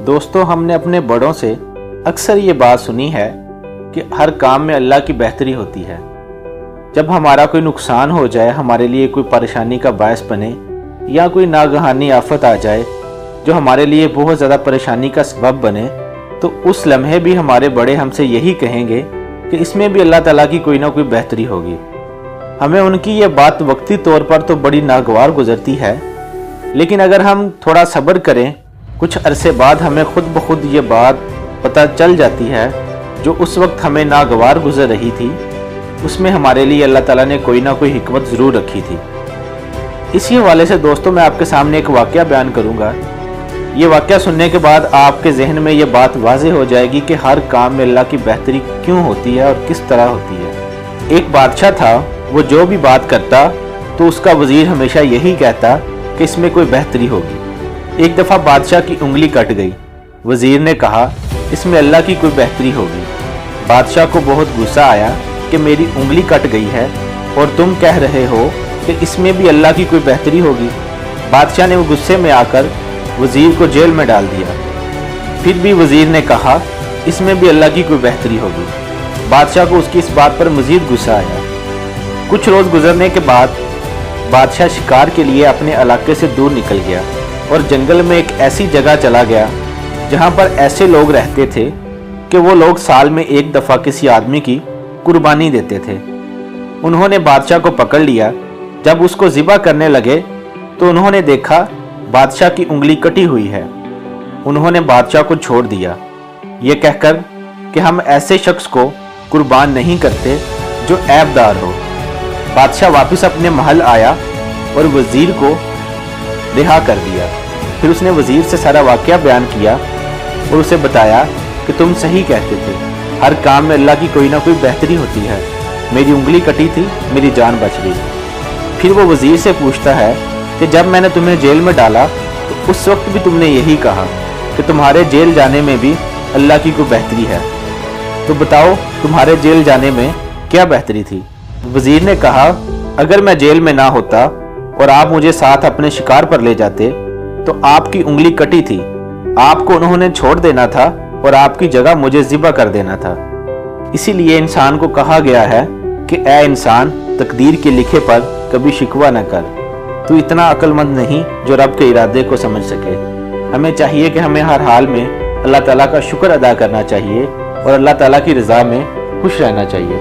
दोस्तों, हमने अपने बड़ों से अक्सर ये बात सुनी है कि हर काम में अल्लाह की बेहतरी होती है। जब हमारा कोई नुकसान हो जाए, हमारे लिए कोई परेशानी का बायस बने या कोई नागहानी आफत आ जाए जो हमारे लिए बहुत ज़्यादा परेशानी का सबब बने, तो उस लम्हे भी हमारे बड़े हमसे यही कहेंगे कि इसमें भी अल्लाह ताला की कोई ना कोई बेहतरी होगी। हमें उनकी ये बात वक्ती तौर पर तो बड़ी नागवार गुजरती है, लेकिन अगर हम थोड़ा सब्र करें, कुछ अरसे बाद हमें खुद ब खुद ये बात पता चल जाती है जो उस वक्त हमें नागवार गुजर रही थी, उसमें हमारे लिए अल्लाह ताला ने कोई ना कोई हिकमत ज़रूर रखी थी। इसी हवाले से दोस्तों, मैं आपके सामने एक वाक़या बयान करूँगा। ये वाक़या सुनने के बाद आपके जहन में ये बात वाज़ेह हो जाएगी कि हर काम में अल्लाह की बेहतरी क्यों होती है और किस तरह होती है। एक बादशाह था, वो जो भी बात करता तो उसका वज़ीर हमेशा यही कहता कि इसमें कोई बेहतरी होगी। एक दफ़ा बादशाह की उंगली कट गई। वज़ीर ने कहा, इसमें अल्लाह की कोई बेहतरी होगी। बादशाह को बहुत गुस्सा आया कि मेरी उंगली कट गई है और तुम कह रहे हो कि इसमें भी अल्लाह की कोई बेहतरी होगी। बादशाह ने वो गुस्से में आकर वज़ीर को जेल में डाल दिया। फिर भी वज़ीर ने कहा, इसमें भी अल्लाह की कोई बेहतरी होगी। बादशाह को उसकी इस बात पर मज़ीद गुस्सा आया। कुछ रोज़ गुजरने के बाद बादशाह शिकार के लिए अपने इलाके से दूर निकल गया और जंगल में एक ऐसी जगह चला गया जहाँ पर ऐसे लोग रहते थे कि वो लोग साल में एक दफ़ा किसी आदमी की कुर्बानी देते थे। उन्होंने बादशाह को पकड़ लिया। जब उसको ज़िबा करने लगे तो उन्होंने देखा बादशाह की उंगली कटी हुई है। उन्होंने बादशाह को छोड़ दिया, ये कहकर कि हम ऐसे शख्स को कुर्बान नहीं करते जो ऐबदार हो। बादशाह वापस अपने महल आया और वज़ीर को रिहा कर दिया। फिर उसने वज़ीर से सारा वाक़या बयान किया और उसे बताया कि तुम सही कहते थे, हर काम में अल्लाह की कोई ना कोई बेहतरी होती है। मेरी उंगली कटी थी, मेरी जान बच गई। फिर वो वज़ीर से पूछता है कि जब मैंने तुम्हें जेल में डाला तो उस वक्त भी तुमने यही कहा कि तुम्हारे जेल जाने में भी अल्लाह की कोई बेहतरी है। तो बताओ, तुम्हारे जेल जाने में क्या बेहतरी थी? वज़ीर ने कहा, अगर मैं जेल में ना होता और आप मुझे साथ अपने शिकार पर ले जाते तो आपकी उंगली कटी थी, आपको उन्होंने छोड़ देना था और आपकी जगह मुझे ज़िबा कर देना था। इसीलिए इंसान को कहा गया है कि ए इंसान, तकदीर के लिखे पर कभी शिकवा न कर। तू इतना अक्लमंद नहीं जो रब के इरादे को समझ सके। हमें चाहिए कि हमें हर हाल में अल्लाह ताला का शुक्र अदा करना चाहिए और अल्लाह ताला की रज़ा में खुश रहना चाहिए।